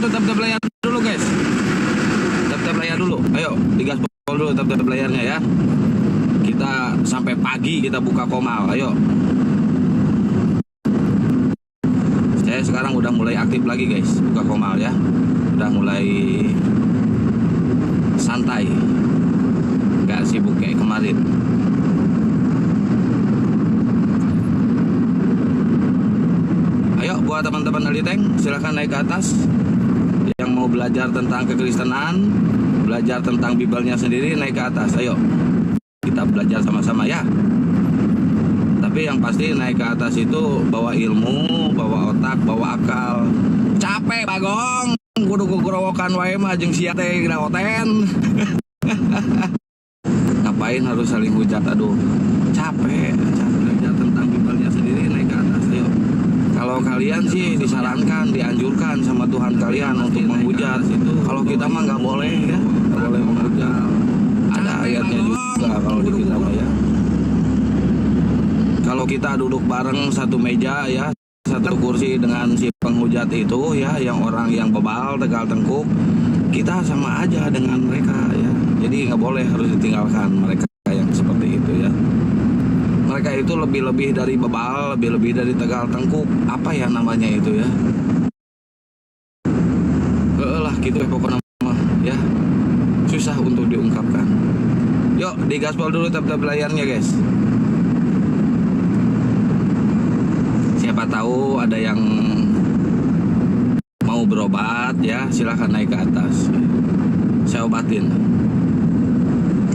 untuk tap-tap layar dulu guys. Tap-tap layar dulu. Ayo digaspol dulu tap-tap layarnya ya. Kita sampai pagi kita buka Komal. Ayo. Saya sekarang udah mulai aktif lagi guys, buka Komal ya. Udah mulai santai, nggak sibuk kayak kemarin. Ayo buat teman-teman Aliteng, silahkan naik ke atas. Yang mau belajar tentang kekristenan, belajar tentang Bibelnya sendiri, naik ke atas. Ayo kita belajar sama-sama ya. Tapi yang pasti naik ke atas itu bawa ilmu, bawa otak, bawa akal. Capek bagong, kudu kugrowokan wae mah jeung sia teh graoten. Ngapain harus saling hujat? Aduh, capek belajar tentang Bibelnya sendiri, naik ke atas. Ayo. Kalau kalian sih disarankan, dianjurkan sama Tuhan kalian untuk menghujat itu. Kalau kita mah nggak boleh ya, nggak boleh menghujat. Ada ayatnya juga kalau di kitab ya. Kalau kita duduk bareng satu meja ya, satu kursi dengan si penghujat itu ya, yang orang yang bebal, tegal tengkuk, kita sama aja dengan mereka ya. Jadi nggak boleh, harus ditinggalkan mereka yang seperti itu ya. Mereka itu lebih-lebih dari bebal, lebih-lebih dari tegal tengkuk. Apa ya namanya itu ya? Lah gitu pokoknya ya. Susah untuk diungkapkan. Yuk digaspol dulu tap-tap layarnya guys. Siapa tahu ada yang mau berobat ya, silahkan naik ke atas. Saya obatin.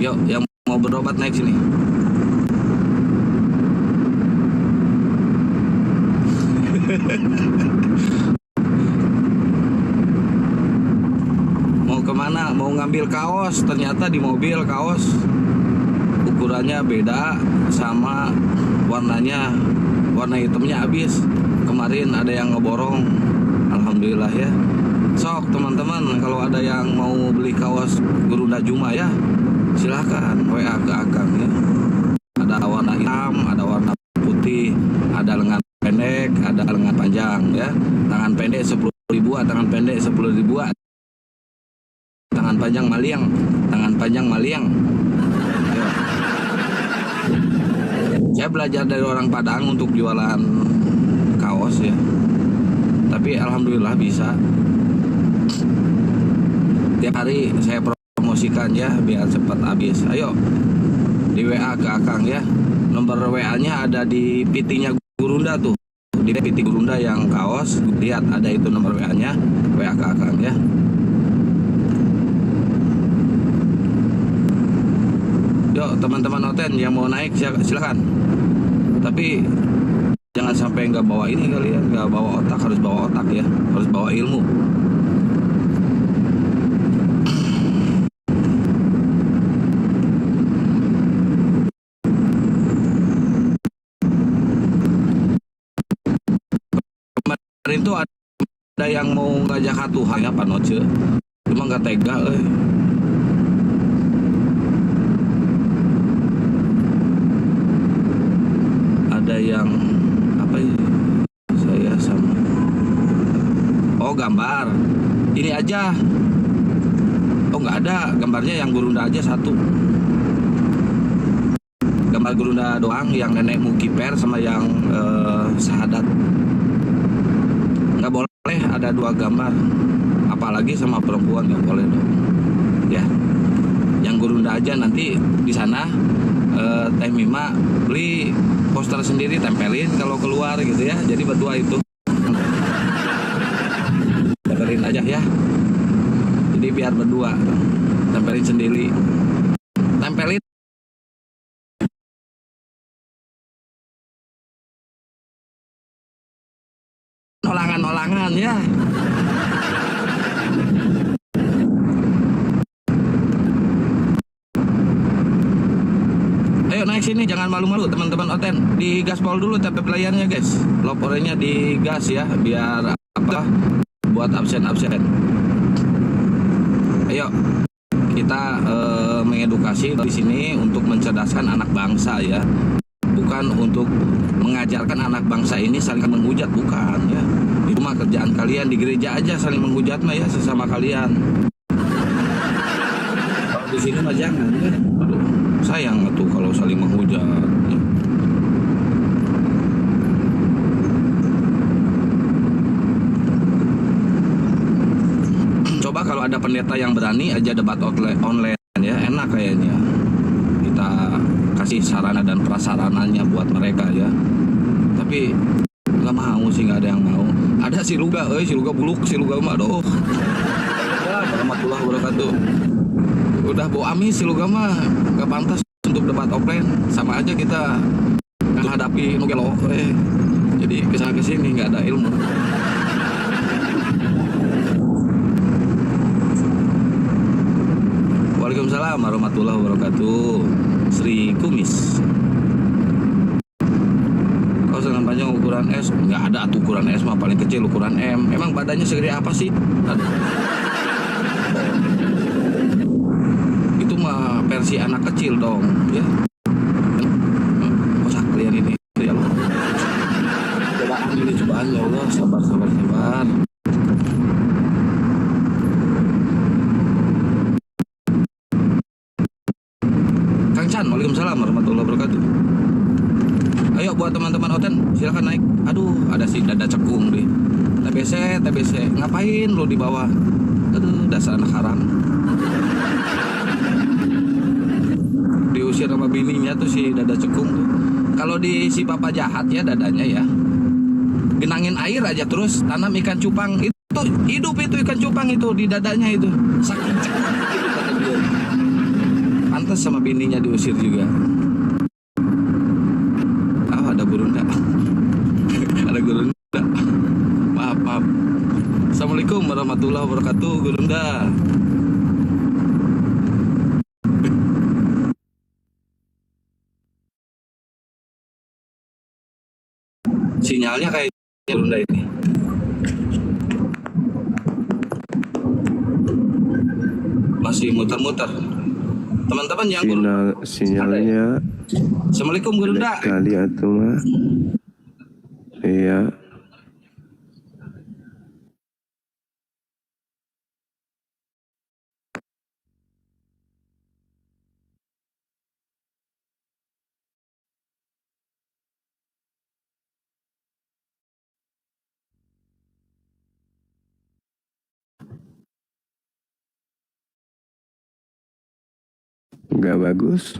Yuk yang mau berobat naik sini. Mau kemana? Mau ngambil kaos. Ternyata di mobil kaos ukurannya beda sama warnanya. Warna hitamnya habis. Kemarin ada yang ngeborong. Alhamdulillah ya. Sok teman-teman, kalau ada yang mau beli kaos Gurunda Juma ya, silahkan WA ke Akang ya. Ada warna hitam, ada warna putih, ada lengan pendek, ada lengan panjang ya. Tangan pendek 10.000, tangan pendek 10.000. Tangan panjang maliang, tangan panjang maliang. Ya. Saya belajar dari orang Padang untuk jualan kaos ya. Tapi alhamdulillah bisa. Tiap hari saya promosikan ya biar cepat habis. Ayo di WA ke Akang ya. Nomor WA-nya ada di PT-nya Gurunda tuh. Di PT Gurunda yang kaos, lihat ada itu nomor WA-nya, WA ke Akang ya. Yuk teman-teman Oten yang mau naik silakan. Tapi jangan sampai nggak bawa ini kalian, nggak bawa otak. Harus bawa otak ya, harus bawa ilmu. Kemarin tuh ada yang mau ngajak Tuhan ya Panoce, cuma nggak tega Ada yang apa ya, saya sama gambar ini aja. Nggak ada gambarnya, yang Gurunda aja satu gambar Gurunda doang, yang nenek Mukiper sama yang Sahadat. Nggak boleh ada dua gambar, apalagi sama perempuan nggak boleh dong ya. Yang Gurunda aja, nanti di sana Teh Mima beli poster sendiri, tempelin kalau keluar gitu ya. Jadi berdua itu tempelin aja ya. Jadi biar berdua tempelin sendiri, tempelin olangan-olangan ya. Ayo naik sini, jangan malu-malu teman-teman Oten. Di gaspol dulu tap layarnya guys. Lopornya di gas ya, biar apa? Buat absen-absen. Ayo kita mengedukasi di sini untuk mencerdaskan anak bangsa ya. Bukan untuk mengajarkan anak bangsa ini saling menghujat, bukan ya. Cuma kerjaan kalian di gereja aja saling menghujat mah ya sesama kalian. Kalau di sini mah jangan ya. Aduh, sayang tuh kalau saling menghujat. Coba kalau ada pendeta yang berani aja debat online ya, enak kayaknya. Kita kasih sarana dan prasarananya buat mereka ya. Tapi nggak mau sih, nggak ada yang mau. Ada si Luga buluk, si Luga mah aduh. Warahmatullahi wabarakatuh. Udah bau amis si Luga mah nggak pantas untuk debat offline. Sama aja kita menghadapi nugelo. Jadi kesana kesini nggak ada ilmu. Waalaikumsalam warahmatullahi wabarakatuh. Sri Kumis. Kau dengan panjang ukuran S? Nggak ada atuh ukuran S mah, paling kecil ukuran M. Emang badannya segede apa sih? Itu mah versi anak kecil dong, ya. Masa kalian ini, ya Allah. Cobaan ya Allah, sabar. Waalaikumsalam warahmatullahi wabarakatuh. Ayo buat teman-teman Oten, silakan naik. Aduh, ada si dada cekung deh. TBC, ngapain lo di bawah? Aduh, dasar anak haram. Diusir sama bininya tuh si dada cekung. Kalau di si papa jahat ya dadanya ya. Genangin air aja terus tanam ikan cupang. Itu hidup itu ikan cupang itu di dadanya itu. Saking cekung itu kata dia. Pantas sama bininya diusir juga. Oh, ada gurunda. Ada gurunda. Maaf. Assalamualaikum warahmatullahi wabarakatuh, gurunda. Sinyalnya kayak gurunda ini. Masih muter-muter. Teman-teman yang sinyalnya. Assalamualaikum gurunda. Kali atuh mah. Iya. Nggak bagus.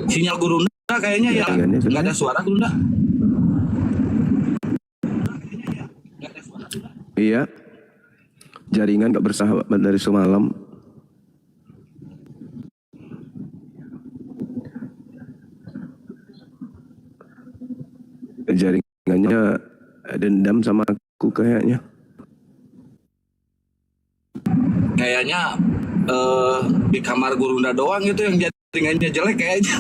Sinyal gurunda kayaknya ya nggak ada suara gurunda. Iya. Jaringan nggak bersahabat dari semalam. Jaringannya dendam sama aku kayaknya. Kayaknya di kamar gurunda doang gitu yang jaringannya jelek kayaknya.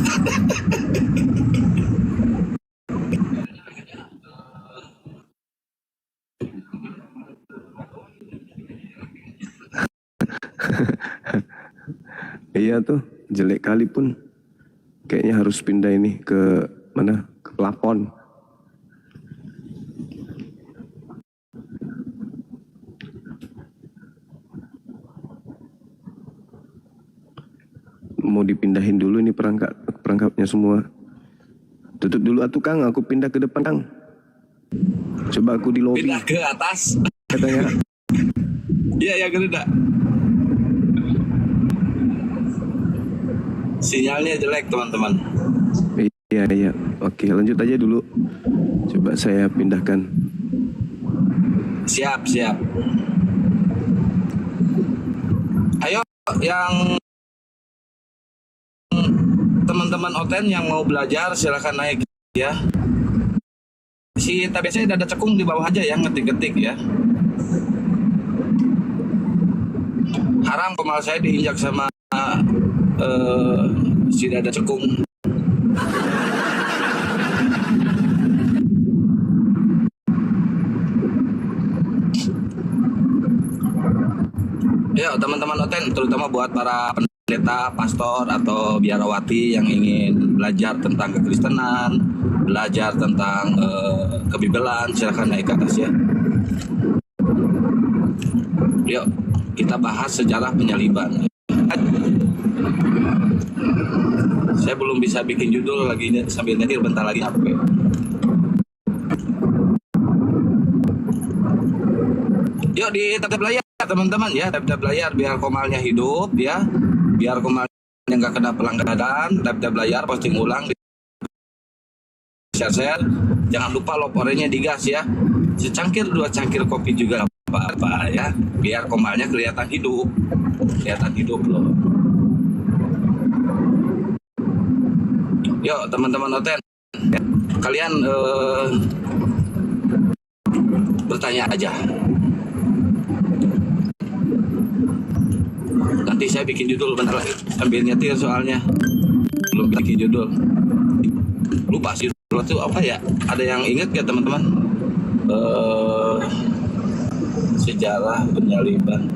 Iya tuh, jelek kali pun. Kayaknya harus pindah ini ke mana? Ke plafon. Mau dipindahin dulu ini perangkapnya semua. Tutup dulu atuh Kang, aku pindah ke depan Kang. Coba aku di lobi. Pindah ke atas. Katanya. Iya ya gurunda. Sinyalnya jelek teman-teman. Iya. Oke, lanjut aja dulu. Coba saya pindahkan. Siap. Ayo yang teman-teman Oten yang mau belajar silakan naik ya. Si TBC dada cekung di bawah aja ya, ngetik-ngetik ya. Haram kemal saya diinjak sama si dada cekung. Ya teman-teman Oten, terutama buat para pendeta, pastor, atau biarawati yang ingin belajar tentang kekristenan, belajar tentang kebibelan, silakan naik ke atas ya. Yuk, kita bahas sejarah penyaliban. Saya belum bisa bikin judul lagi sambil nyetir, bentar lagi sampai. Yuk di tap layar teman-teman ya, tap layar biar komalnya hidup ya, biar komalnya nggak kena pelanggaran. Tap layar, posting ulang, share. Jangan lupa loporenya digas ya, secangkir 2 cangkir kopi juga apa-apa ya, biar komalnya kelihatan hidup loh. Yuk teman-teman Oten, kalian bertanya aja. Nanti saya bikin judul bentar lagi sambil nyetir, soalnya belum bikin judul. Lupa sih judul itu apa ya? Ada yang ingat gak teman-teman? Sejarah penyaliban.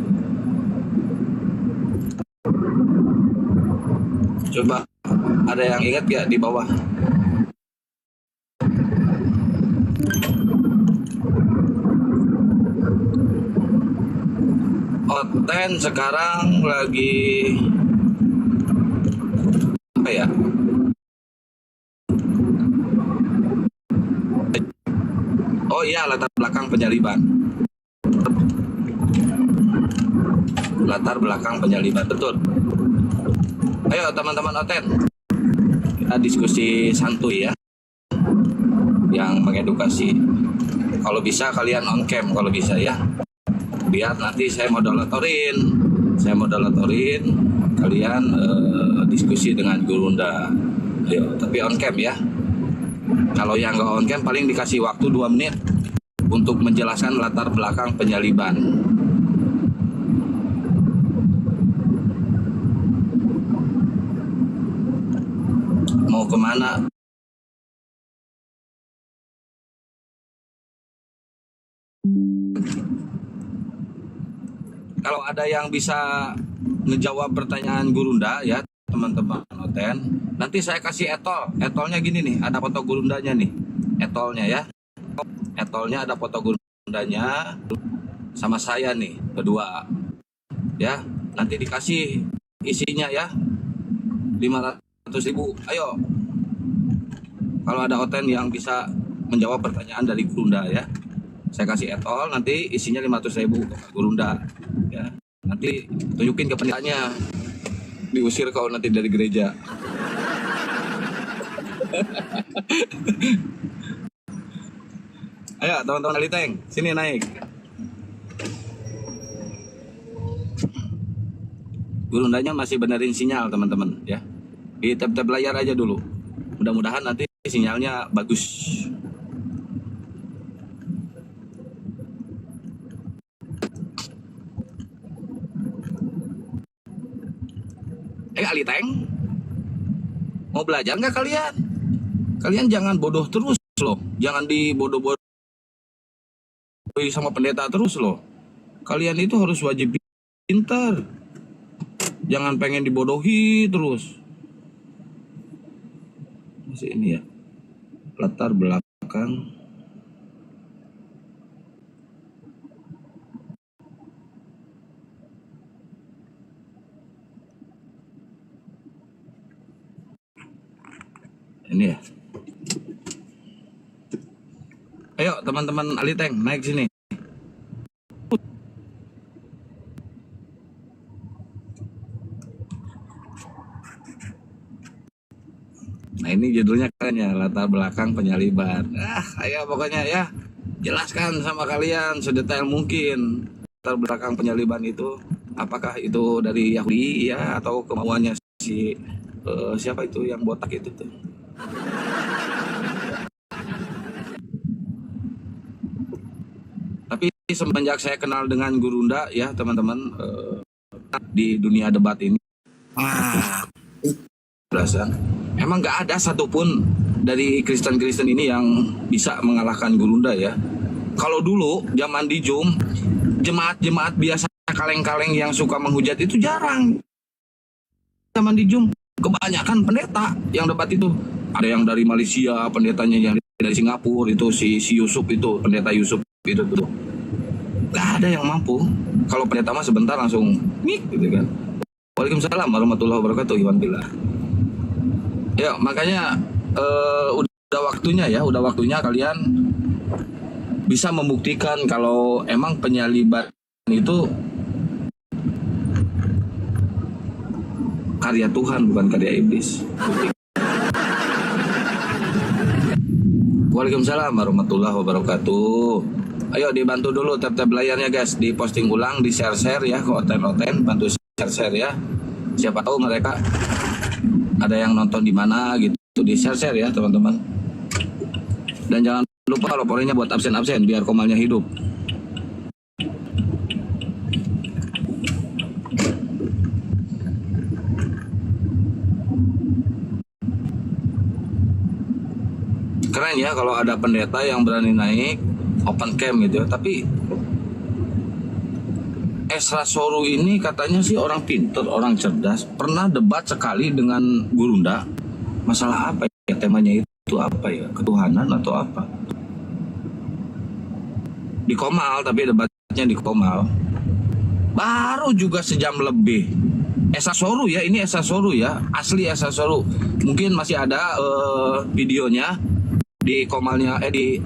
Coba ada yang ingat gak di bawah? Oten sekarang lagi apa ya? Oh iya, latar belakang penyaliban. Latar belakang penyaliban, betul. Ayo teman-teman Oten, kita diskusi santuy ya, yang mengedukasi. Kalau bisa kalian on cam kalau bisa ya, biar nanti saya modulatorin kalian diskusi dengan Gurunda. Ayo, tapi on cam ya. Kalau yang nggak on cam paling dikasih waktu 2 menit untuk menjelaskan latar belakang penyaliban. Mau kemana? Kalau ada yang bisa ngejawab pertanyaan Gurunda ya teman-teman Oten, nanti saya kasih etolnya gini nih, ada foto Gurundanya nih, etolnya ada foto Gurundanya sama saya nih berdua ya. Nanti dikasih isinya ya, 500.000. Ayo, kalau ada Oten yang bisa menjawab pertanyaan dari Gurunda ya, saya kasih etol, nanti isinya 500.000 Gurunda ya. Nanti tunjukin ke pendetanya, diusir kau nanti dari gereja. Ayo teman-teman Aliteng, sini naik. Gurundanya masih benerin sinyal teman-teman ya. Di tap layar aja dulu. Mudah-mudahan nanti sinyalnya bagus. Aliteng, mau belajar nggak kalian? Kalian jangan bodoh terus loh, jangan dibodoh-bodoh sama pendeta terus loh. Kalian itu harus wajib pintar, jangan pengen dibodohi terus. Masih ini ya, latar belakang ini ya. Ayo teman-teman Aliteng, naik sini. Nah ini judulnya keren ya, latar belakang penyaliban. Ayo pokoknya ya, jelaskan sama kalian sedetail mungkin latar belakang penyaliban itu. Apakah itu dari Yahudi ya, atau kemauannya si siapa itu yang botak itu tuh. Tapi semenjak saya kenal dengan Gurunda ya teman-teman, di dunia debat ini, belasan, emang nggak ada satupun dari Kristen-Kristen ini yang bisa mengalahkan Gurunda ya. Kalau dulu zaman di jemaat-jemaat biasa kaleng-kaleng yang suka menghujat itu jarang. zaman di Jum. Kebanyakan pendeta yang debat itu. Ada yang dari Malaysia, pendetanya yang dari Singapura itu si Yusuf itu, pendeta Yusuf itu tuh. Gak ada yang mampu. Kalau pendeta mah sebentar langsung mik gitu kan. Waalaikumsalam warahmatullahi wabarakatuh. Iwan Billah. Ya makanya udah waktunya kalian bisa membuktikan kalau emang penyaliban itu karya Tuhan bukan karya iblis. Waalaikumsalam warahmatullahi wabarakatuh. Ayo dibantu dulu tab-tab layarnya guys, diposting ulang, di share-share ya ke oten-oten, bantu share-share ya. Siapa tahu mereka ada yang nonton di mana gitu, di share-share ya teman-teman. Dan jangan lupa laporannya buat absen-absen biar komalnya hidup. Keren ya kalau ada pendeta yang berani naik open cam gitu ya. Tapi Esra Soru ini katanya sih orang pinter, orang cerdas. Pernah debat sekali dengan Gurunda. Masalah apa ya? Temanya itu apa ya? Ketuhanan atau apa? Di Komal, tapi debatnya di Komal. Baru juga sejam lebih. Esa Soru ya, ini Esa Soru ya. Asli Esa Soru. Mungkin masih ada videonya di Komalnya, di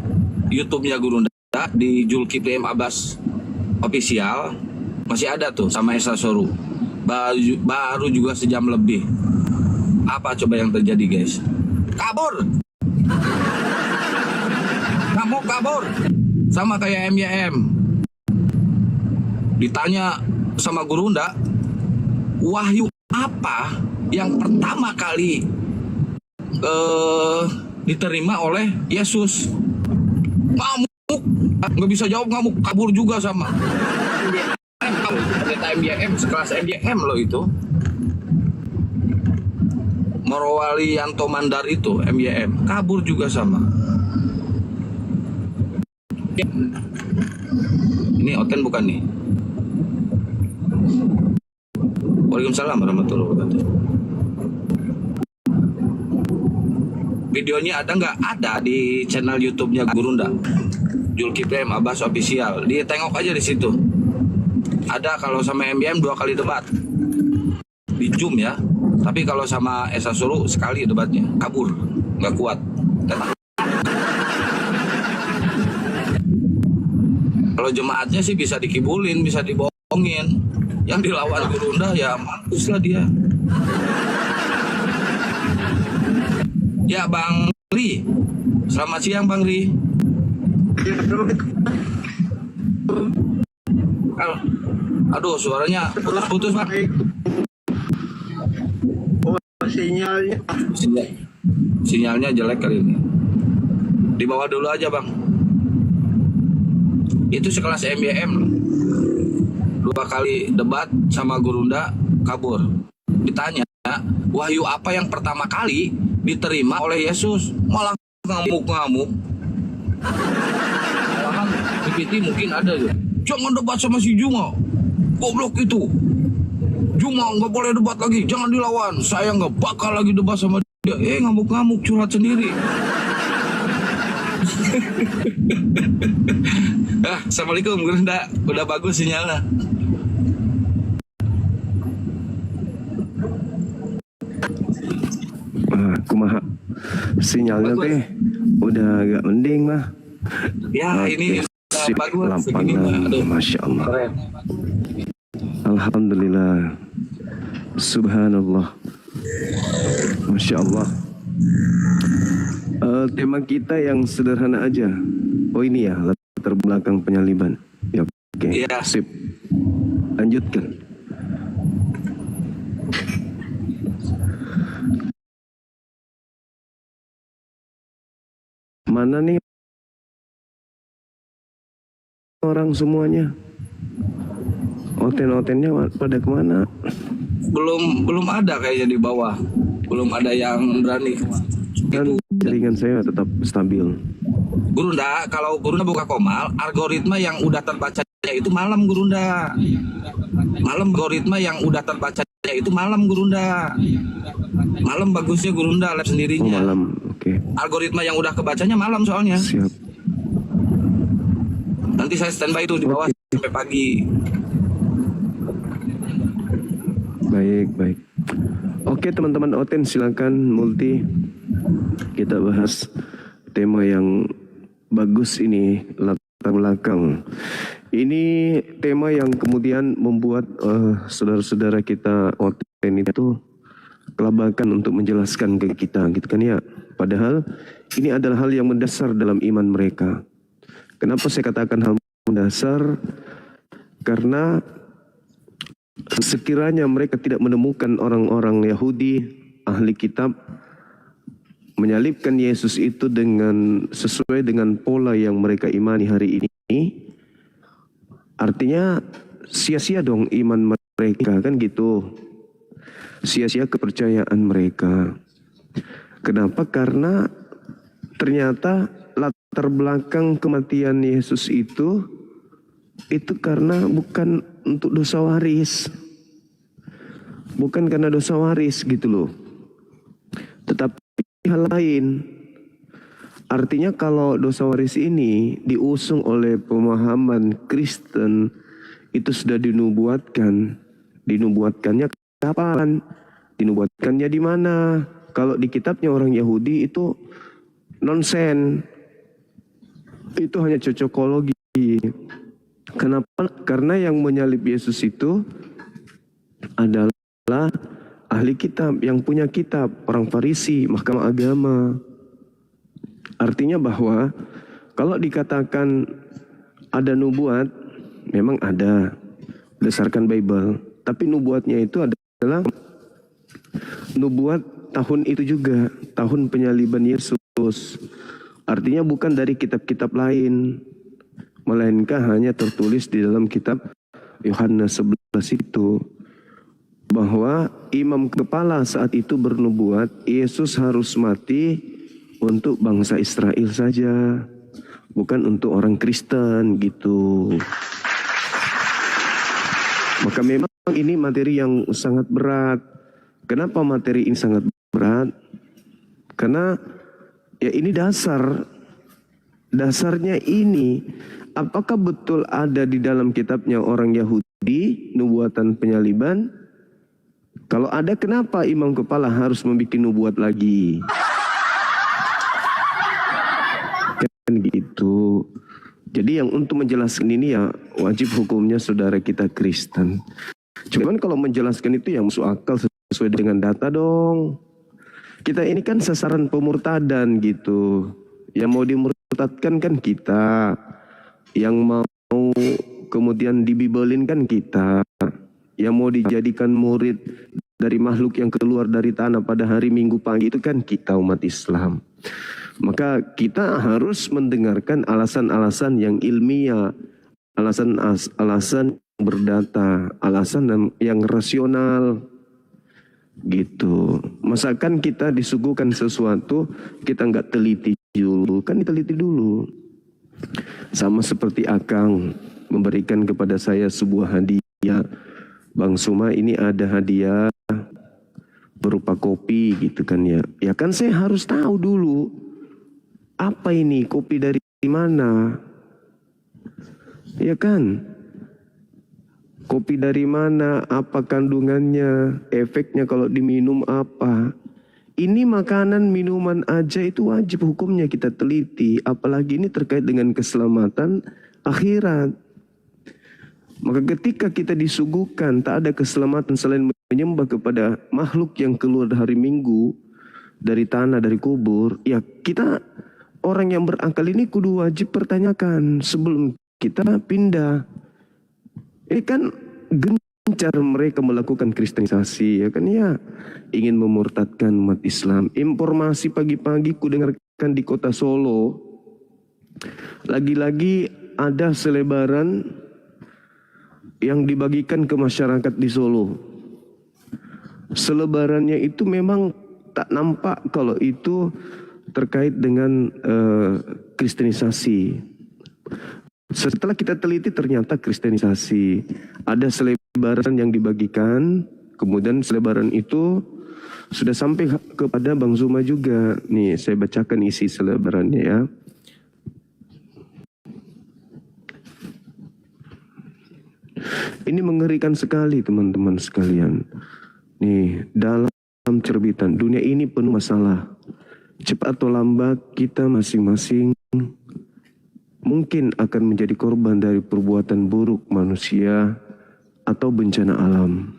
YouTube-nya Gurunda, di Zulkifli M. Abbas official. Masih ada tuh sama Esa Soru. Baru juga sejam lebih. Apa coba yang terjadi guys? Kabur. Kamu kabur. Sama kayak MYM. Ditanya sama Gurunda, wahyu apa yang pertama kali diterima oleh Yesus? Ngamuk. Nggak bisa jawab, ngamuk. Kabur juga sama. Pendeta MYM, sekelas MYM loh itu. Morowali Yanto Mandar itu MYM, kabur juga sama. Ini Oten bukan nih? Waalaikumsalam warahmatullahi wabarakatuh. Videonya ada nggak? Ada di channel YouTube-nya Gurunda, Zulkifli M. Abbas official. Ditengok aja di situ. Ada kalau sama MBM 2 kali debat di Zoom ya. Tapi kalau sama Esa Soru sekali debatnya, kabur, nggak kuat. Kalau jemaatnya sih bisa dikibulin, bisa dibohongin. Yang dilawan Gurunda ya mampus lah dia. Ya Bang Ri, selamat siang Bang Ri. Aduh suaranya putus-putus Bang. Sinyalnya jelek kali ini. Di bawah dulu aja Bang. Itu sekelas MYM 2 kali debat sama Gurunda, kabur. Ditanya, wahyu apa yang pertama kali diterima oleh Yesus? Malah ngamuk-ngamuk. Malahan PPT mungkin ada tuh. Jangan debat sama si Juma, goblok itu. Juma nggak boleh debat lagi, jangan dilawan. Saya nggak bakal lagi debat sama dia. Ngamuk-ngamuk, curhat sendiri. Assalamualaikum Gurunda, udah bagus sinyalnya. Kumaha sinyalnya bagus. teh udah agak mending mah. Ya ini Sip, bagus segini mah. lampangan, Aduh, Masya Allah. keren. Alhamdulillah. Subhanallah. Masya Allah. Tema kita yang sederhana aja. Oh ini ya, latar belakang penyaliban. Ya, oke. Iya. Sip. Lanjutkan. Mana nih orang semuanya? Oten-otennya pada kemana? Belum ada kayaknya di bawah. Belum ada yang berani. Dan jaringan saya tetap stabil. Gurunda, kalau Gurunda buka Komal, algoritma yang udah terbacanya itu malam Gurunda. Malam algoritma yang udah terbacanya itu malam Gurunda. Malam bagusnya Gurunda live Oh sendirinya. malam, oke. Algoritma yang udah kebacanya malam soalnya. Siap. Nanti saya standby itu di bawah Oke. sampai pagi. Baik. Oke teman-teman Oten, silakan Multi. Kita bahas tema yang bagus ini, latar belakang. Ini tema yang kemudian membuat saudara-saudara kita Oten itu kelabakan untuk menjelaskan ke kita, gitu kan ya. Padahal ini adalah hal yang mendasar dalam iman mereka. Kenapa saya katakan hal mendasar? Karena sekiranya mereka tidak menemukan orang-orang Yahudi, ahli kitab, menyalibkan Yesus itu dengan sesuai dengan pola yang mereka imani hari ini, artinya sia-sia dong iman mereka, kan gitu. Sia-sia kepercayaan mereka. Kenapa? Karena ternyata latar belakang kematian Yesus itu karena bukan untuk dosa waris. Bukan karena dosa waris gitu loh. Tetapi hal lain. Artinya kalau dosa waris ini diusung oleh pemahaman Kristen, itu sudah dinubuatkan. Dinubuatkannya kapan? Dinubuatkannya di mana? Kalau di kitabnya orang Yahudi itu nonsen. Itu hanya cocokologi. Kenapa? Karena yang menyalib Yesus itu adalah ahli kitab, yang punya kitab, orang Farisi, mahkamah agama. Artinya bahwa kalau dikatakan ada nubuat, memang ada berdasarkan Bible. Tapi nubuatnya itu adalah nubuat tahun itu juga, tahun penyaliban Yesus. Artinya bukan dari kitab-kitab lain, melainkan hanya tertulis di dalam kitab Yohanes 11 itu, bahwa imam kepala saat itu bernubuat Yesus harus mati untuk bangsa Israel saja, bukan untuk orang Kristen gitu. Maka memang ini materi yang sangat berat. Kenapa materi ini sangat berat? Karena ya ini dasarnya ini, apakah betul ada di dalam kitabnya orang Yahudi nubuatan penyaliban? Kalau ada, kenapa imam kepala harus membuat nubuat lagi? Kan gitu. Jadi yang untuk menjelaskan ini ya wajib hukumnya saudara kita Kristen. Cuman kalau menjelaskan itu yang masuk akal sesuai dengan data dong. Kita ini kan sasaran pemurtadan gitu. Yang mau dimurtadkan kan kita. Yang mau kemudian dibibelin kan kita. Yang mau dijadikan murid dari makhluk yang keluar dari tanah pada hari Minggu pagi itu kan kita, umat Islam. Maka kita harus mendengarkan alasan-alasan yang ilmiah, alasan berdata, alasan yang rasional gitu. Masakan kita disuguhkan sesuatu kita nggak teliti dulu, kan diteliti dulu. Sama seperti Akang memberikan kepada saya sebuah hadiah, Bang Suma ini ada hadiah berupa kopi gitu kan ya. Ya kan saya harus tahu dulu, apa ini, kopi dari mana? Ya kan? Kopi dari mana, apa kandungannya, efeknya kalau diminum apa. Ini makanan, minuman aja itu wajib hukumnya kita teliti. Apalagi ini terkait dengan keselamatan akhirat. Maka ketika kita disuguhkan tak ada keselamatan selain menyembah kepada makhluk yang keluar hari Minggu dari tanah, dari kubur, ya kita orang yang berakal ini kudu wajib pertanyakan sebelum kita pindah. Ini kan gencar mereka melakukan kristenisasi, ya kan ya, ingin memurtadkan umat Islam. Informasi pagi-pagi ku dengarkan di kota Solo, lagi-lagi ada selebaran yang dibagikan ke masyarakat di Solo. Selebarannya itu memang tak nampak kalau itu terkait dengan kristenisasi. Setelah kita teliti ternyata kristenisasi. Ada selebaran selebaran yang dibagikan, kemudian selebaran itu sudah sampai kepada Bang Zuma juga. Nih, saya bacakan isi selebarannya ya. Ini mengerikan sekali teman-teman sekalian. Nih, dalam cerbitan, dunia ini penuh masalah. Cepat atau lambat kita masing-masing mungkin akan menjadi korban dari perbuatan buruk manusia atau bencana alam.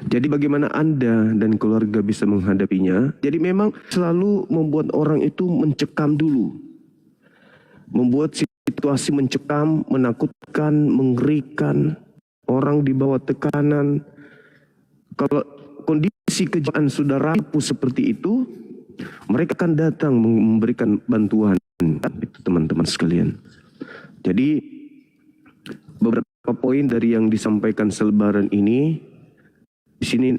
Jadi bagaimana Anda dan keluarga bisa menghadapinya? Jadi memang selalu membuat orang itu mencekam dulu. Membuat situasi mencekam, menakutkan, mengerikan, orang di bawah tekanan. Kalau kondisi kejahatan sudah rapuh seperti itu, mereka akan datang memberikan bantuan. Itu teman-teman sekalian. Jadi beberapa poin dari yang disampaikan selebaran ini, di sini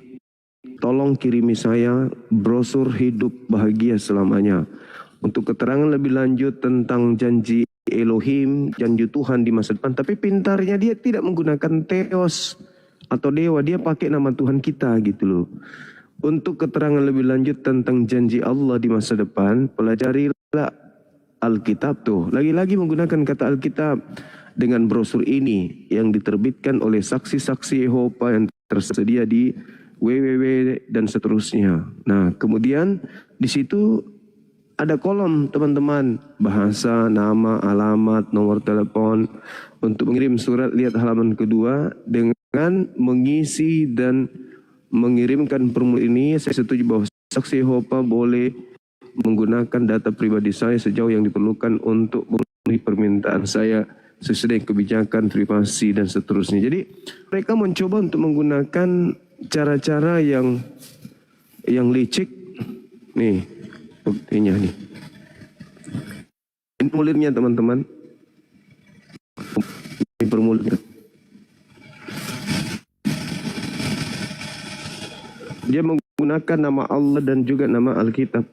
tolong kirimi saya brosur hidup bahagia selamanya. Untuk keterangan lebih lanjut tentang janji Elohim, janji Tuhan di masa depan. Tapi pintarnya dia tidak menggunakan teos atau dewa, dia pakai nama Tuhan kita gitu loh. Untuk keterangan lebih lanjut tentang janji Allah di masa depan, pelajarilah Alkitab tuh. Lagi-lagi menggunakan kata Alkitab dengan brosur ini yang diterbitkan oleh saksi-saksi Yehova yang tersedia di www dan seterusnya. Nah, kemudian di situ ada kolom teman-teman, bahasa, nama, alamat, nomor telepon. Untuk mengirim surat, lihat halaman kedua. Dengan mengisi dan mengirimkan formulir ini, saya setuju bahwa saksi Yehova boleh menggunakan data pribadi saya sejauh yang diperlukan untuk memenuhi permintaan saya sesuai dengan kebijakan privasi dan seterusnya. Jadi mereka mencoba untuk menggunakan cara-cara yang licik. Nih, buktinya nih. Ini formulirnya teman-teman. Ini formulirnya. Dia menggunakan nama Allah dan juga nama Alkitab.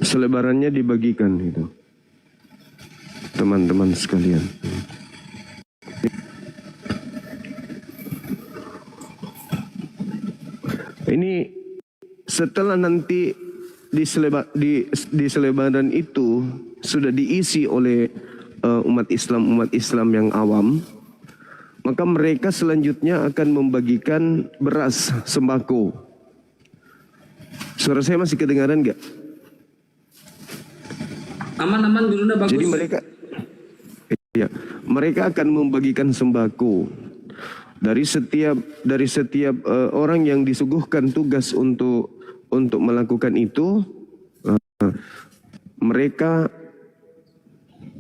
Selebarannya dibagikan itu, teman-teman sekalian. Ini setelah nanti di selebaran itu sudah diisi oleh umat Islam yang awam, maka mereka selanjutnya akan membagikan beras sembako. Suara saya masih kedengaran nggak? Aman dulu dah, bagus. Jadi mereka akan membagikan sembako dari setiap orang yang disuguhkan tugas untuk melakukan itu. Mereka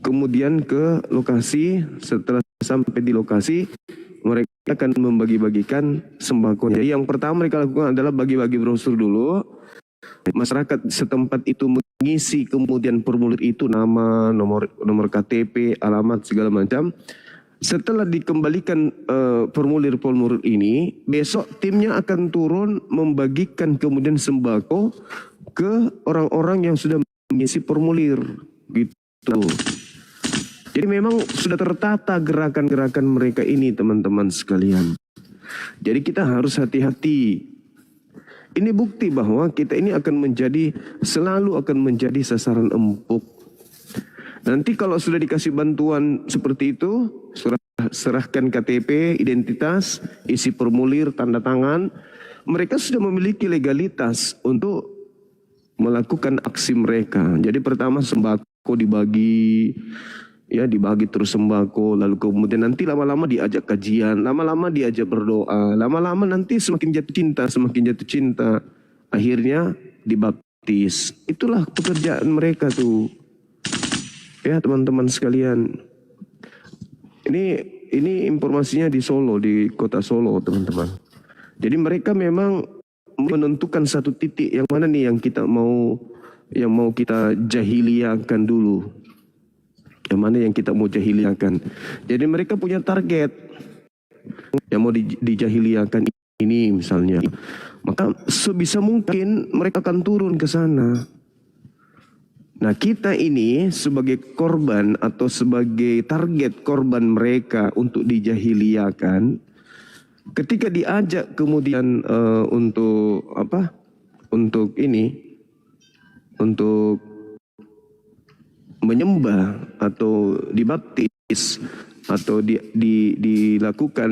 kemudian ke lokasi. Setelah sampai di lokasi, mereka akan membagi-bagikan sembako. Jadi yang pertama mereka lakukan adalah bagi-bagi brosur dulu. Masyarakat setempat itu mengisi kemudian formulir itu, nama, nomor KTP, alamat segala macam. Setelah dikembalikan formulir ini, besok timnya akan turun membagikan kemudian sembako ke orang-orang yang sudah mengisi formulir gitu. Jadi memang sudah tertata gerakan-gerakan mereka ini teman-teman sekalian. Jadi kita harus hati-hati. Ini bukti bahwa kita ini selalu akan menjadi sasaran empuk. Nanti kalau sudah dikasih bantuan seperti itu, serahkan KTP, identitas, isi formulir, tanda tangan, mereka sudah memiliki legalitas untuk melakukan aksi mereka. Jadi pertama sembako dibagi terus sembako, lalu kemudian nanti lama-lama diajak kajian, lama-lama diajak berdoa, lama-lama nanti semakin jatuh cinta, akhirnya dibaptis. Itulah pekerjaan mereka tuh. Ya teman-teman sekalian. Ini informasinya di Solo, di kota Solo teman-teman. Jadi mereka memang menentukan satu titik yang mana nih yang mau kita jahiliakan dulu. Yang mana yang kita mau jahiliakan. Jadi mereka punya target yang mau dijahiliakan ini misalnya. Maka sebisa mungkin mereka akan turun ke sana. Nah, kita ini sebagai korban atau sebagai target korban mereka untuk dijahiliakan, ketika diajak kemudian untuk apa? Untuk menyembah atau dibaptis atau dilakukan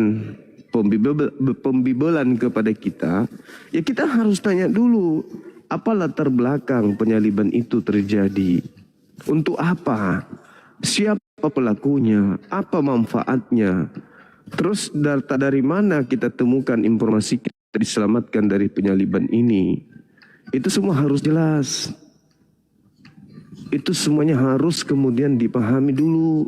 pembibelan kepada kita, ya kita harus tanya dulu, apa latar belakang penyaliban itu terjadi? Untuk apa? Siapa pelakunya? Apa manfaatnya? Terus data dari mana kita temukan informasi kita diselamatkan dari penyaliban ini? Itu semua harus jelas. Itu semuanya harus kemudian dipahami dulu.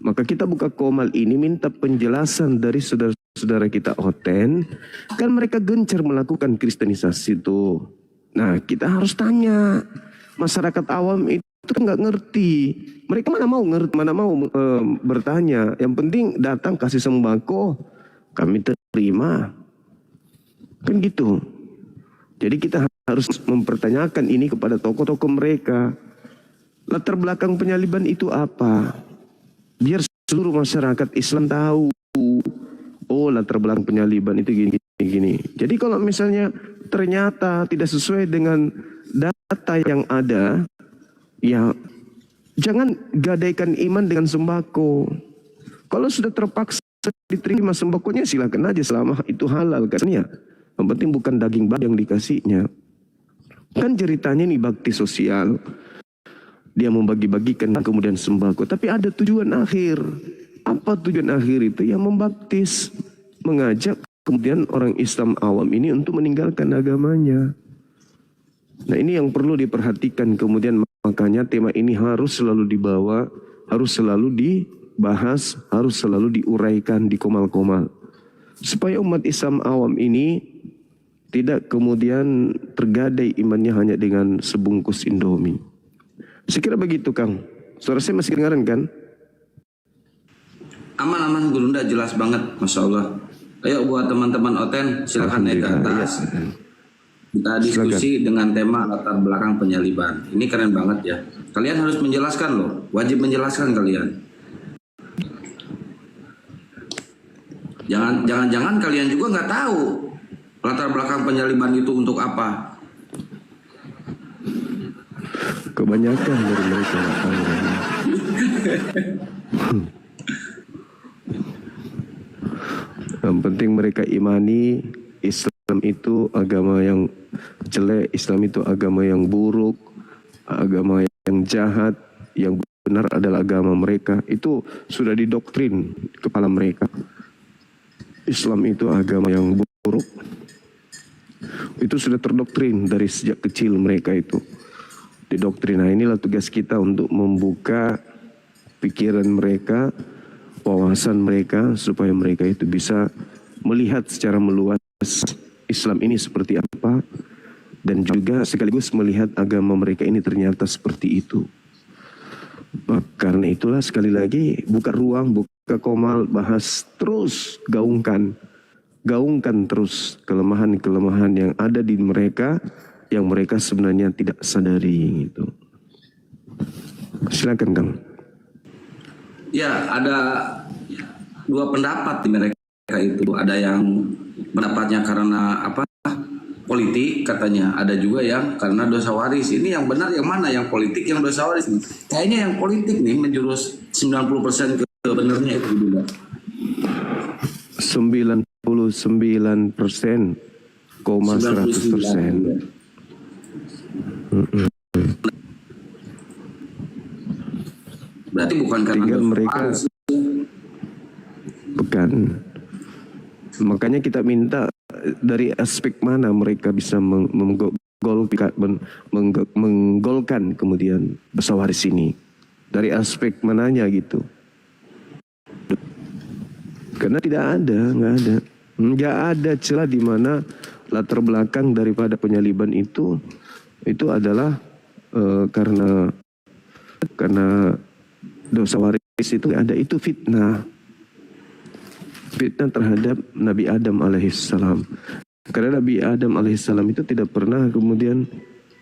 Maka kita buka Qomal ini minta penjelasan dari saudara-saudara kita Oten. Kan mereka gencar melakukan kristenisasi itu. Nah, kita harus tanya. Masyarakat awam itu kan nggak ngerti. Mereka mana mau ngerti, mana mau bertanya. Yang penting datang kasih sembako, kami terima. Kan gitu. Jadi kita harus mempertanyakan ini kepada tokoh-tokoh mereka. Latar belakang penyaliban itu apa? Biar seluruh masyarakat Islam tahu. Oh, latar belakang penyaliban itu gini. Jadi kalau misalnya ternyata tidak sesuai dengan data yang ada, ya jangan gadaikan iman dengan sembako. Kalau sudah terpaksa diterima sembakonya, silakan aja selama itu halal kan ya. Yang penting bukan daging babi yang dikasihnya. Kan ceritanya nih bakti sosial. Dia membagi-bagikan kemudian sembako. Tapi ada tujuan akhir. Apa tujuan akhir itu? Ya membaptis. Mengajak kemudian orang Islam awam ini untuk meninggalkan agamanya. Nah, ini yang perlu diperhatikan. Kemudian makanya tema ini harus selalu dibawa, harus selalu dibahas, harus selalu diuraikan di Qomal-Qomal. Supaya umat Islam awam ini tidak kemudian tergadai imannya hanya dengan sebungkus Indomie. Sekira begitu, Kang. Suara saya masih kedengaran kan? Aman Gurunda, jelas banget, Masya Allah. Ayo buat teman-teman Oten, silakan naik ke atas. Ya. Kita diskusi dengan tema latar belakang penyaliban. Ini keren banget ya. Kalian harus menjelaskan loh, wajib menjelaskan kalian. Jangan kalian juga nggak tahu latar belakang penyaliban itu untuk apa. Kebanyakan dari mereka nggak tahu. Yang penting mereka imani Islam itu agama yang jelek, Islam itu agama yang buruk, agama yang jahat, yang benar adalah agama mereka. Itu sudah didoktrin kepala mereka. Islam itu agama yang buruk. Itu sudah terdoktrin dari sejak kecil mereka itu. Didoktrin. Nah, inilah tugas kita untuk membuka pikiran mereka, wawasan mereka, supaya mereka itu bisa melihat secara meluas Islam ini seperti apa, dan juga sekaligus melihat agama mereka ini ternyata seperti itu. Karena itulah sekali lagi buka ruang, buka Qomal, bahas terus, gaungkan terus kelemahan-kelemahan yang ada di mereka, yang mereka sebenarnya tidak sadari gitu. Silakan, Kang. Ya, ada dua pendapat di mereka itu. Ada yang pendapatnya karena apa? Politik katanya. Ada juga yang karena dosa waris. Ini yang benar yang mana? Yang politik, yang dosa waris? Kayaknya yang politik nih menjurus 90% ke benernya itu juga. 99,100%. Berarti bukan karena tinggal mereka bukan. Makanya kita minta dari aspek mana mereka bisa menggolkan kemudian dosa waris ini. Dari aspek mananya gitu. Karena nggak ada celah di mana latar belakang daripada penyaliban itu adalah karena dosa waris itu ada, itu fitnah terhadap Nabi Adam alaihissalam. Karena Nabi Adam alaihissalam itu tidak pernah kemudian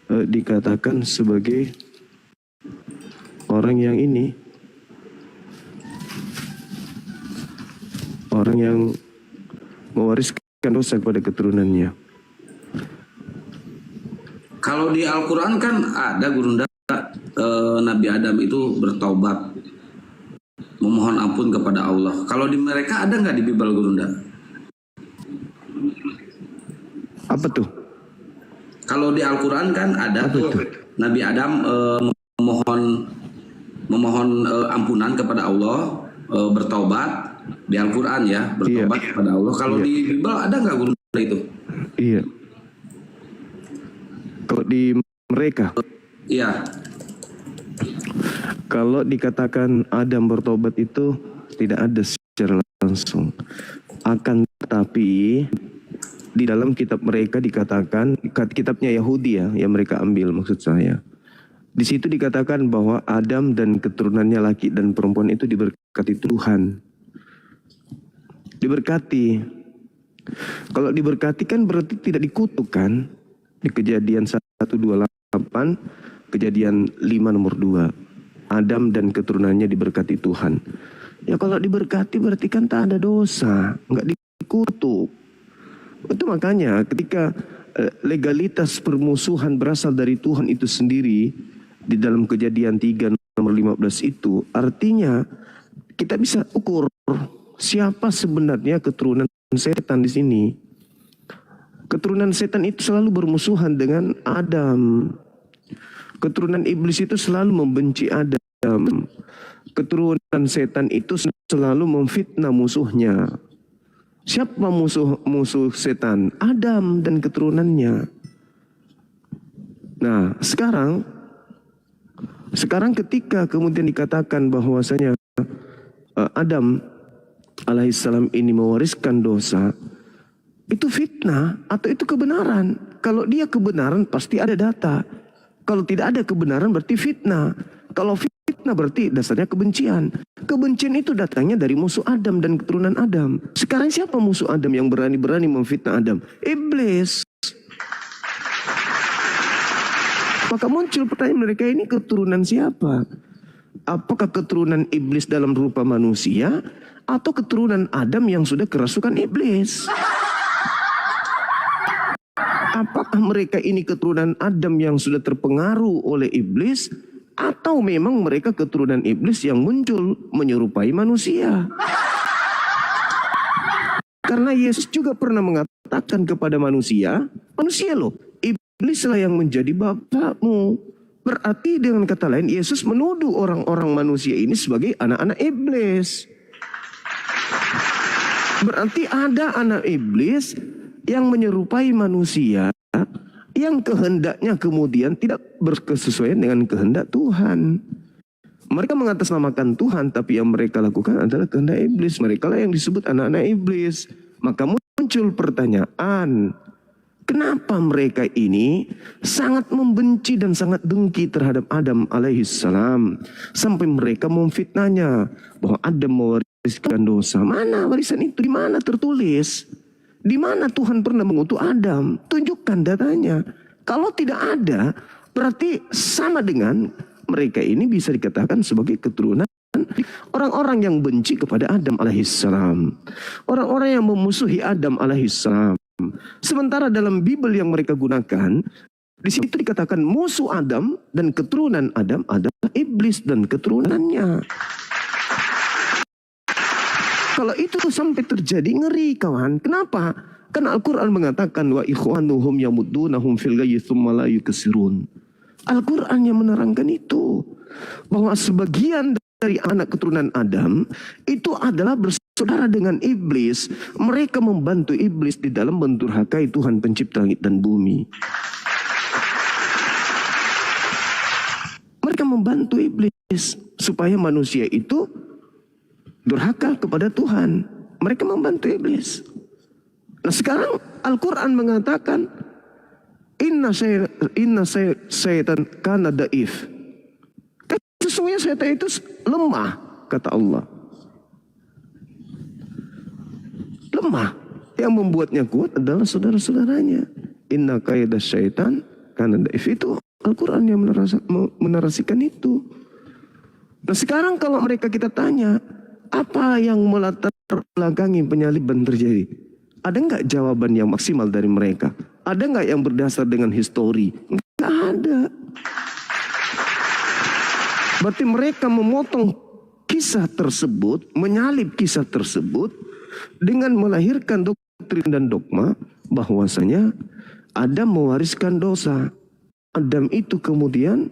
dikatakan sebagai orang yang ini, orang yang mewariskan dosa kepada keturunannya. Kalau di Al-Quran kan ada Gurunda, Nabi Adam itu bertaubat, memohon ampun kepada Allah. Kalau di mereka ada nggak di Bible Gurunda? Apa tuh? Kalau di Al-Quran kan ada tuh Nabi Adam memohon ampunan kepada Allah, bertaubat di Al-Quran ya, bertobat kepada Allah. Kalau di Bible ada nggak Gurunda itu? Iya. Kalau di mereka, iya. Kalau dikatakan Adam bertobat itu tidak ada secara langsung. Akan tetapi di dalam kitab mereka dikatakan, kitabnya Yahudi ya, yang mereka ambil maksud saya. Di situ dikatakan bahwa Adam dan keturunannya laki dan perempuan itu diberkati Tuhan. Diberkati. Kalau diberkati kan berarti tidak dikutuk kan? Di Kejadian 1:28, Kejadian 5 nomor 2. Adam dan keturunannya diberkati Tuhan. Ya kalau diberkati berarti kan tak ada dosa, nggak dikutuk. Itu makanya ketika legalitas permusuhan berasal dari Tuhan itu sendiri di dalam Kejadian 3 nomor 15 itu, artinya kita bisa ukur siapa sebenarnya keturunan setan di sini. Keturunan setan itu selalu bermusuhan dengan Adam. Keturunan iblis itu selalu membenci Adam. Keturunan setan itu selalu memfitnah musuhnya. Siapa musuh setan? Adam dan keturunannya. Nah, sekarang ketika kemudian dikatakan bahwasanya Adam alaihissalam ini mewariskan dosa, itu fitnah atau itu kebenaran? Kalau dia kebenaran pasti ada data. Kalau tidak ada kebenaran berarti fitnah. Kalau fitnah berarti dasarnya kebencian. Kebencian itu datangnya dari musuh Adam dan keturunan Adam. Sekarang siapa musuh Adam yang berani-berani memfitnah Adam? Iblis. Maka muncul pertanyaan, mereka ini keturunan siapa? Apakah keturunan iblis dalam rupa manusia atau keturunan Adam yang sudah kerasukan iblis? Apakah mereka ini keturunan Adam yang sudah terpengaruh oleh iblis, atau memang mereka keturunan iblis yang muncul menyerupai manusia? Karena Yesus juga pernah mengatakan kepada manusia loh, iblislah yang menjadi bapakmu. Berarti dengan kata lain Yesus menuduh orang-orang manusia ini sebagai anak-anak iblis. Berarti ada anak iblis yang menyerupai manusia, yang kehendaknya kemudian tidak berkesesuaian dengan kehendak Tuhan. Mereka mengatasnamakan Tuhan, tapi yang mereka lakukan adalah kehendak iblis. Mereka lah yang disebut anak-anak iblis. Maka muncul pertanyaan, kenapa mereka ini sangat membenci dan sangat dengki terhadap Adam alaihissalam, sampai mereka memfitnahnya bahwa Adam mewariskan dosa. Mana warisan itu? Di mana tertulis? Di mana Tuhan pernah mengutuk Adam? Tunjukkan datanya. Kalau tidak ada, berarti sama dengan mereka ini bisa dikatakan sebagai keturunan orang-orang yang benci kepada Adam alaihissalam. Orang-orang yang memusuhi Adam alaihissalam. Sementara dalam Bible yang mereka gunakan, di situ dikatakan musuh Adam dan keturunan Adam adalah iblis dan keturunannya. Kalau itu sampai terjadi, ngeri kawan. Kenapa? Karena Al-Quran mengatakan wa ikhwanuhum yamuddunahum fil ghayyi tsumma la yukasirun. Al-Quran yang menerangkan itu, bahwa sebagian dari anak keturunan Adam itu adalah bersaudara dengan iblis. Mereka membantu iblis di dalam mendurhakai Tuhan pencipta langit dan bumi. Mereka membantu iblis supaya manusia itu durhaka kepada Tuhan. Mereka membantu iblis. Nah sekarang Al-Quran mengatakan inna syaitan kana daif. Sesungguhnya syaitan itu lemah, kata Allah. Lemah. Yang membuatnya kuat adalah saudara-saudaranya. Inna kaidah syaitan kana daif. Itu Al-Quran yang menarasikan itu. Nah sekarang kalau mereka kita tanya, apa yang melatar belakangi penyaliban terjadi? Ada nggak jawaban yang maksimal dari mereka? Ada nggak yang berdasar dengan histori? Nggak ada. Berarti mereka memotong kisah tersebut, menyalip kisah tersebut dengan melahirkan doktrin dan dogma bahwasanya Adam mewariskan dosa. Adam itu kemudian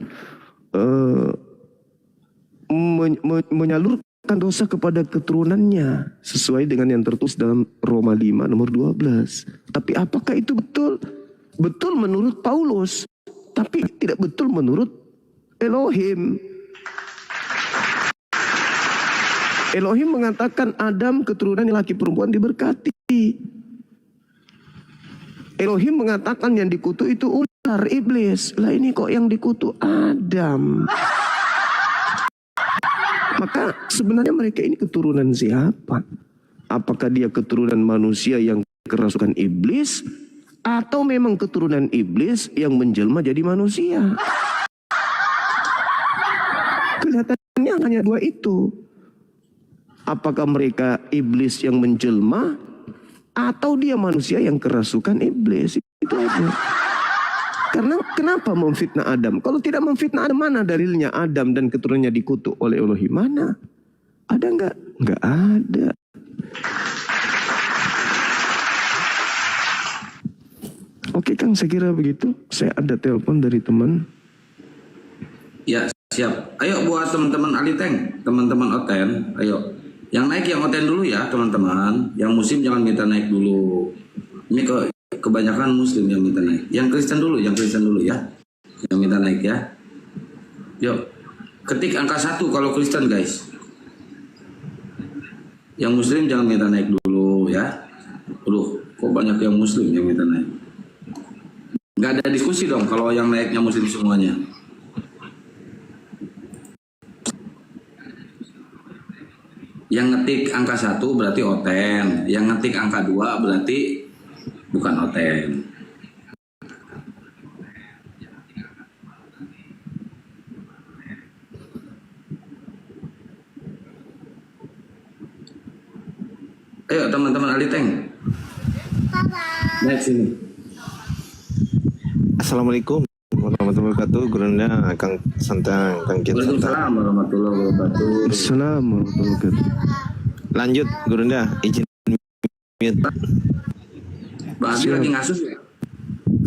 menyalurkan dosa kepada keturunannya sesuai dengan yang tertulis dalam Roma 5 nomor 12. Tapi apakah itu betul? Betul menurut Paulus, tapi tidak betul menurut Elohim. Elohim mengatakan Adam keturunan laki perempuan diberkati. Elohim mengatakan yang dikutuk itu ular, iblis. Lah ini kok yang dikutuk Adam. Maka sebenarnya mereka ini keturunan siapa? Apakah dia keturunan manusia yang kerasukan iblis, atau memang keturunan iblis yang menjelma jadi manusia? Kelihatannya hanya dua itu. Apakah mereka iblis yang menjelma, atau dia manusia yang kerasukan iblis? Itu aja. Karena kenapa memfitnah Adam? Kalau tidak memfitnah Adam, mana dalilnya Adam dan keturunannya dikutuk oleh Elohim? Mana? Ada nggak? Nggak ada. Oke Kang, saya kira begitu. Saya ada telepon dari teman. Ya, siap. Ayo buat teman-teman Aliteng, teman-teman Oten, ayo. Yang naik yang Oten dulu ya, teman-teman. Yang Muslim jangan minta naik dulu. Ini kebanyakan Muslim yang minta naik. Yang Kristen dulu ya. Yang minta naik ya. Yuk, ketik angka 1 kalau Kristen guys. Yang Muslim jangan minta naik dulu ya. Aduh, kok banyak yang Muslim yang minta naik. Nggak ada diskusi dong kalau yang naiknya Muslim semuanya. Yang ngetik angka 1 berarti Oten. Yang ngetik angka 2 berarti bukan Oten. Ayo teman-teman Aliteng. Naik sini. Assalamualaikum warahmatullahi wabarakatuh. Gurunda, Kang Santang, Kang Kit Santang. Waalaikumsalam warahmatullahi wabarakatuh. Assalamualaikum warahmatullahi wabarakatuh. Lanjut, Gurunda, izin mute. Bang Abi lagi ngasuh ya?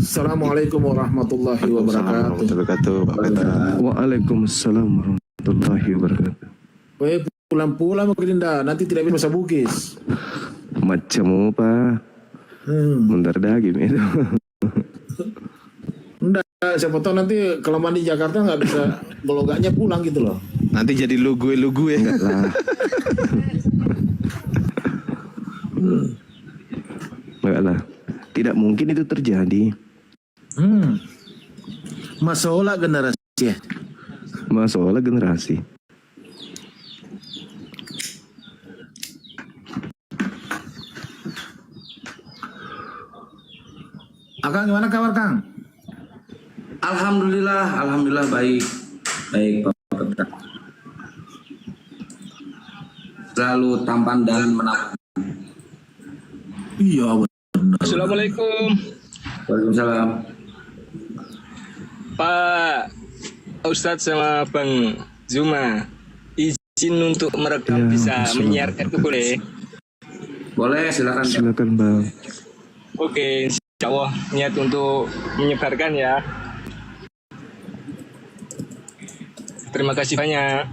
Assalamualaikum warahmatullahi wabarakatuh. Pak Petra. Waalaikumsalam warahmatullahi wabarakatuh. Weh, pulang-pulang mau Gerinda, nanti tidak bisa bugis. Macam apa? Bentar daging itu. Enggak, siapa tahu nanti kalau mandi Jakarta nggak bisa belogaknya pulang gitu loh. Nanti jadi lu gue ya. Enggak lah. Enggak lah. Tidak mungkin itu terjadi. Masalah generasi ya. Masalah generasi. Akang gimana kabar Kang? Alhamdulillah baik Pak Petra. Selalu tampan dan menawan. Iya benar. Assalamualaikum Waalaikumsalam. Pak Ustadz sama Bang Zuma, izin untuk merekam, Ya, bisa Assalamualaikum. menyiarkan itu boleh? Boleh silakan. Silakan Bang. Oke, insya Allah niat untuk menyebarkan ya. Terima kasih banyak.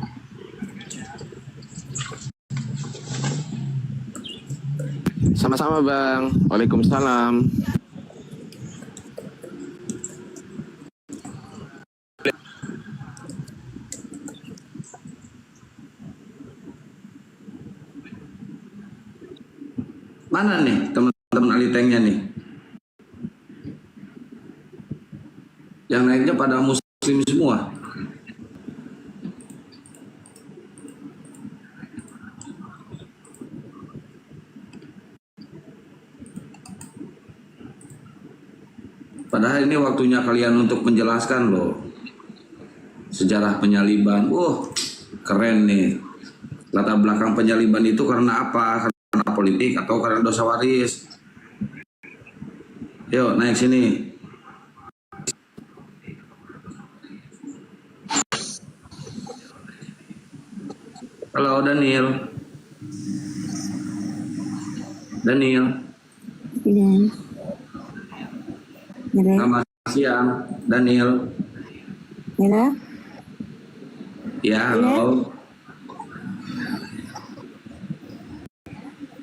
Sama-sama, Bang. Waalaikumsalam. Mana nih teman-teman Alitengnya nih? Yang naiknya pada Muslim semua. Padahal ini waktunya kalian untuk menjelaskan loh sejarah penyaliban. Keren nih. Latar belakang penyaliban itu karena apa? Karena politik atau karena dosa waris? Yuk naik sini. Halo Daniel. Daniel. Ya. Selamat siang, Daniel. Ya. Ya, halo.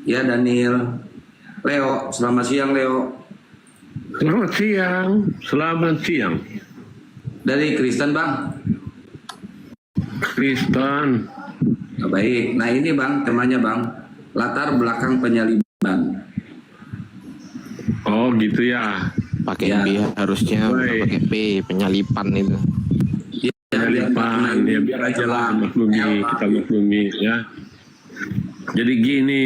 Ya, Daniel. Leo, selamat siang, Leo. Selamat siang, selamat siang. Dari Kristen, Bang. Kristen. Oh, baik. Nah, ini Bang, temanya Bang. Latar belakang penyaliban. Oh, gitu ya. Pakai Ya. B harusnya, bukan Baik. pakai P, penyalipan itu. Ya, Penyalipan, ya biar aja lah maklumi, kita maklumi ya. Jadi gini,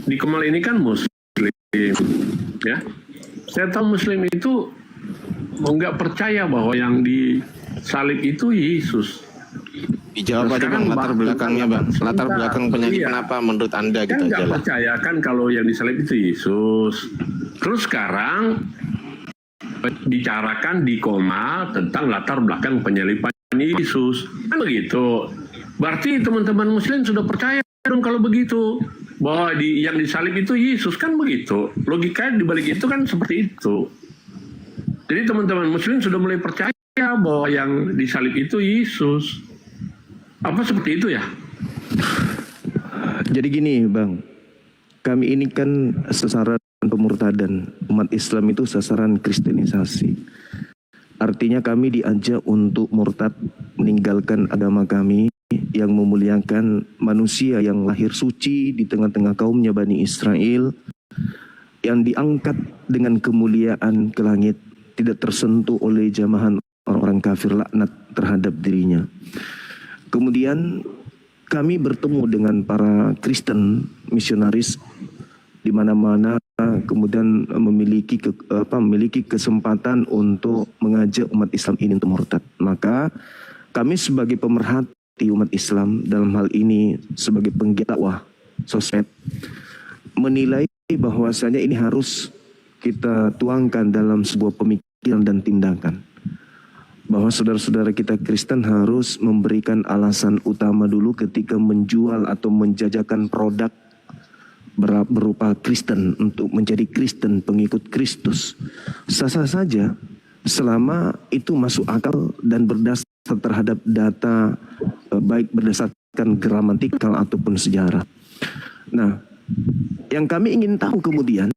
di Kemal ini kan Muslim, ya. Saya tahu Muslim itu nggak percaya bahwa yang disalib itu Yesus. Dijawab aja Sekarang Bang, latar belakangnya Bang. Latar Sebentar. belakang penyalipan Iya. apa menurut Anda Kan gitu nggak aja lah. percaya kan kalau yang disalib itu Yesus. Terus sekarang bicarakan di Koma tentang latar belakang penyalipan Yesus. Kan begitu. Berarti teman-teman Muslim sudah percaya dong kalau begitu. Bahwa yang disalib itu Yesus, kan begitu. Logikanya dibalik itu kan seperti itu. Jadi teman-teman Muslim sudah mulai percaya bahwa yang disalib itu Yesus. Apa seperti itu ya? Jadi gini Bang, kami ini kan sasaran pemurtadan. Umat Islam itu sasaran kristenisasi. Artinya kami diajak untuk murtad, meninggalkan agama kami yang memuliakan manusia yang lahir suci di tengah-tengah kaumnya Bani Israel, yang diangkat dengan kemuliaan ke langit, tidak tersentuh oleh jamahan orang-orang kafir, laknat terhadap dirinya. Kemudian kami bertemu dengan para Kristen misionaris di mana-mana, kemudian memiliki kesempatan untuk mengajak umat Islam ini untuk murtad. Maka kami sebagai pemerhati umat Islam, dalam hal ini sebagai penggiat dakwah sosmed, menilai bahwasanya ini harus kita tuangkan dalam sebuah pemikiran dan tindakan. Bahwa saudara-saudara kita Kristen harus memberikan alasan utama dulu ketika menjual atau menjajakan produk berupa Kristen untuk menjadi Kristen, pengikut Kristus. Sah-sah saja selama itu masuk akal dan berdasar terhadap data, baik berdasarkan gramatikal ataupun sejarah. Nah, yang kami ingin tahu kemudian,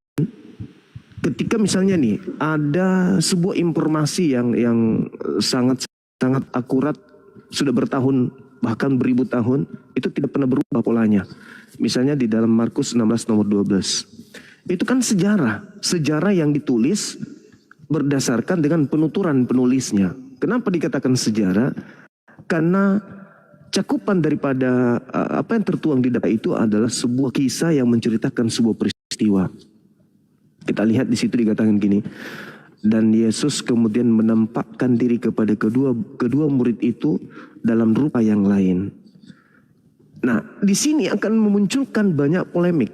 ketika misalnya nih ada sebuah informasi yang sangat akurat, sudah bertahun bahkan beribu tahun, itu tidak pernah berubah polanya. Misalnya di dalam Markus 16 nomor 12. Itu kan sejarah yang ditulis berdasarkan dengan penuturan penulisnya. Kenapa dikatakan sejarah? Karena cakupan daripada apa yang tertuang di data itu adalah sebuah kisah yang menceritakan sebuah peristiwa. Kita lihat di situ dikatakan gini, dan Yesus kemudian menampakkan diri kepada kedua murid itu dalam rupa yang lain. Nah, di sini akan memunculkan banyak polemik,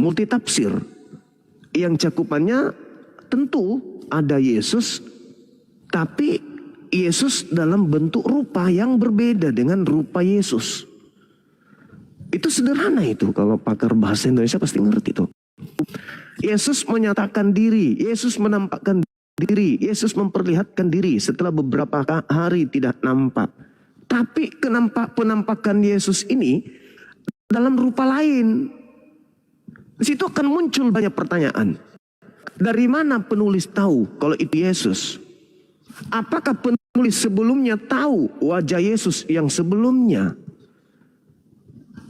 multitafsir, yang cakupannya tentu ada Yesus, tapi Yesus dalam bentuk rupa yang berbeda dengan rupa Yesus. Itu sederhana itu, kalau pakar bahasa Indonesia pasti ngerti tuh. Yesus menyatakan diri, Yesus menampakkan diri, Yesus memperlihatkan diri setelah beberapa hari tidak nampak. Tapi penampakan Yesus ini dalam rupa lain. Di situ akan muncul banyak pertanyaan. Dari mana penulis tahu kalau itu Yesus? Apakah penulis sebelumnya tahu wajah Yesus yang sebelumnya?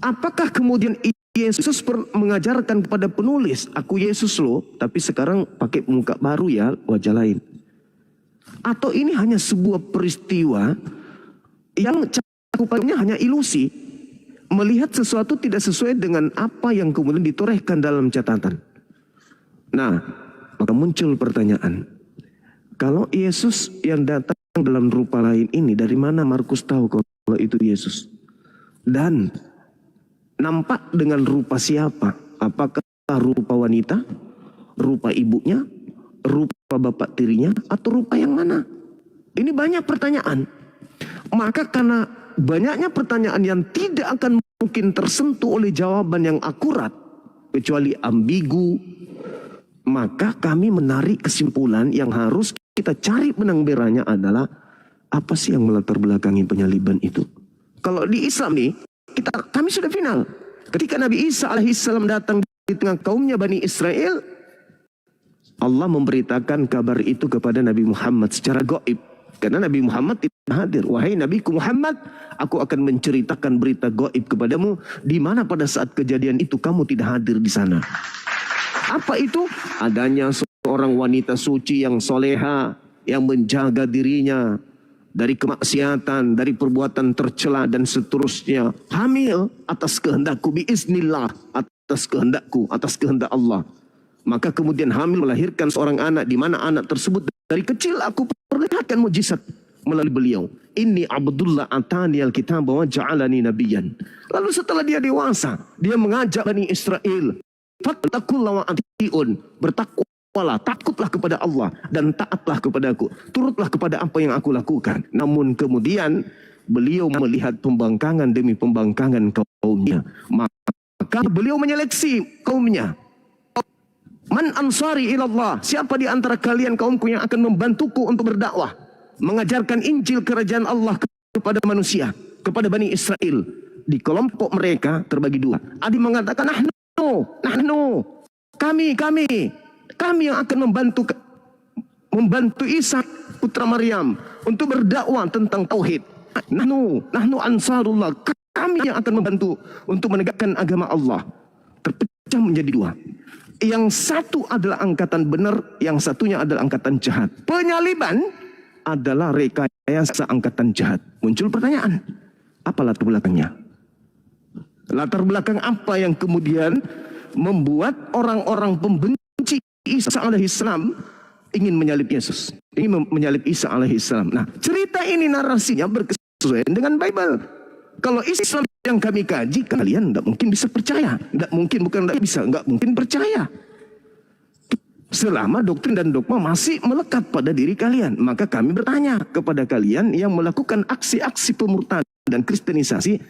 Apakah kemudian Yesus mengajarkan kepada penulis, aku Yesus loh, tapi sekarang pakai muka baru ya, wajah lain? Atau ini hanya sebuah peristiwa yang cakupannya hanya ilusi, melihat sesuatu tidak sesuai dengan apa yang kemudian ditorehkan dalam catatan? Nah, maka muncul pertanyaan, kalau Yesus yang datang dalam rupa lain ini, dari mana Markus tahu kalau itu Yesus? Dan nampak dengan rupa siapa? Apakah rupa wanita, rupa ibunya, rupa bapak tirinya, atau rupa yang mana? Ini banyak pertanyaan. Maka karena banyaknya pertanyaan yang tidak akan mungkin tersentuh oleh jawaban yang akurat, kecuali ambigu, maka kami menarik kesimpulan yang harus kita cari benang merahnya adalah apa sih yang melatar belakangi penyaliban itu. Kalau di Islam nih, kami sudah final. Ketika Nabi Isa alaihissalam datang di tengah kaumnya Bani Israel, Allah memberitakan kabar itu kepada Nabi Muhammad secara gaib. Karena Nabi Muhammad tidak hadir. Wahai Nabiku Muhammad, aku akan menceritakan berita gaib kepadamu, di mana pada saat kejadian itu kamu tidak hadir di sana. Apa itu? Adanya seorang wanita suci yang soleha, yang menjaga dirinya dari kemaksiatan, dari perbuatan tercela dan seterusnya, hamil atas kehendakku biiznillah, atas kehendakku, atas kehendak Allah. Maka kemudian hamil melahirkan seorang anak, di mana anak tersebut dari kecil aku perlihatkan mujizat melalui beliau. Inni Abdullah atani alkitab wa ja'alani nabiyyan. Lalu setelah dia dewasa, dia mengajak Bani Israel, fattaqullaha wa atiun, bertakwalah, takutlah kepada Allah dan taatlah kepadaku, turutlah kepada apa yang aku lakukan. Namun kemudian beliau melihat pembangkangan demi pembangkangan kaumnya, maka beliau menyeleksi kaumnya. Man ansari ilallah, siapa di antara kalian kaumku yang akan membantuku untuk berdakwah, mengajarkan Injil kerajaan Allah kepada manusia, kepada Bani Israel. Di kelompok mereka terbagi dua. Ada yang mengatakan nahnu, kami yang akan membantu Isa putra Maryam untuk berdakwah tentang tauhid. Nahnu ansarullah, kami yang akan membantu untuk menegakkan agama Allah. Terpecah menjadi dua. Yang satu adalah angkatan benar, yang satunya adalah angkatan jahat. Penyaliban adalah rekayasa angkatan jahat. Muncul pertanyaan, apa latar belakangnya? Latar belakang apa yang kemudian membuat orang-orang pembenci Isa alaihissalam ingin menyalib Yesus, ingin menyalib Isa alaihissalam? Nah, cerita ini narasinya berkesesuaian dengan Bible. Kalau Islam yang kami kaji, kalian tidak mungkin bisa percaya. Tidak mungkin, bukan tidak bisa, nggak mungkin percaya. Selama doktrin dan dogma masih melekat pada diri kalian. Maka kami bertanya kepada kalian yang melakukan aksi-aksi pemurtadan dan kristenisasi,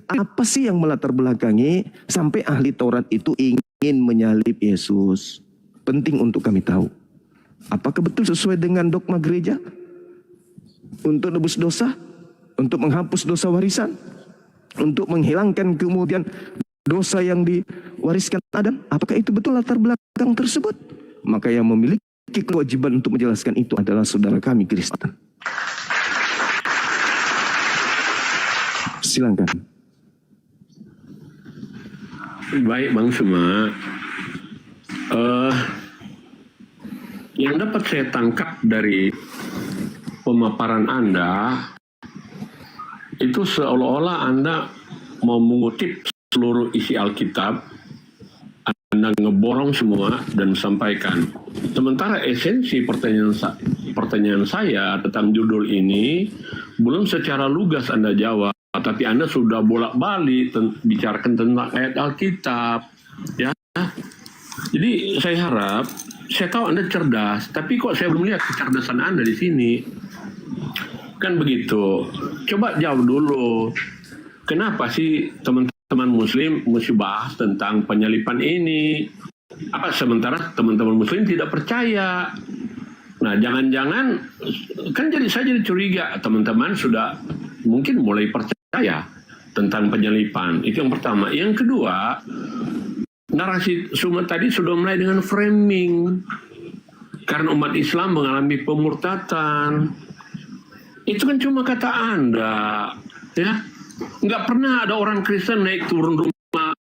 apa sih yang melatar belakangi sampai ahli Taurat itu ingin menyalib Yesus? Penting untuk kami tahu. Apakah betul sesuai dengan dogma gereja? Untuk nebus dosa? Untuk menghapus dosa warisan, untuk menghilangkan kemudian dosa yang diwariskan Adam. Apakah itu betul latar belakang tersebut? Maka yang memiliki kewajiban untuk menjelaskan itu adalah saudara kami Kristen. Silakan. Baik Bang Suma, yang dapat saya tangkap dari pemaparan Anda itu seolah-olah Anda mau mengutip seluruh isi Alkitab, Anda ngeborong semua dan sampaikan. Sementara esensi pertanyaan saya tentang judul ini belum secara lugas Anda jawab, tapi Anda sudah bolak-balik bicarakan tentang ayat Alkitab, ya. Jadi saya harap, saya tahu Anda cerdas, tapi kok saya belum lihat kecerdasan Anda di sini. Kan begitu. Coba jawab dulu. Kenapa sih teman-teman Muslim mesti bahas tentang penyalipan ini? Apa sementara teman-teman Muslim tidak percaya? Nah, jangan-jangan kan saya jadi curiga teman-teman sudah mungkin mulai percaya tentang penyalipan. Itu yang pertama. Yang kedua, narasi Suma tadi sudah mulai dengan framing. Karena umat Islam mengalami pemurtatan. Itu kan cuma kata Anda, ya. Nggak pernah ada orang Kristen naik turun rumah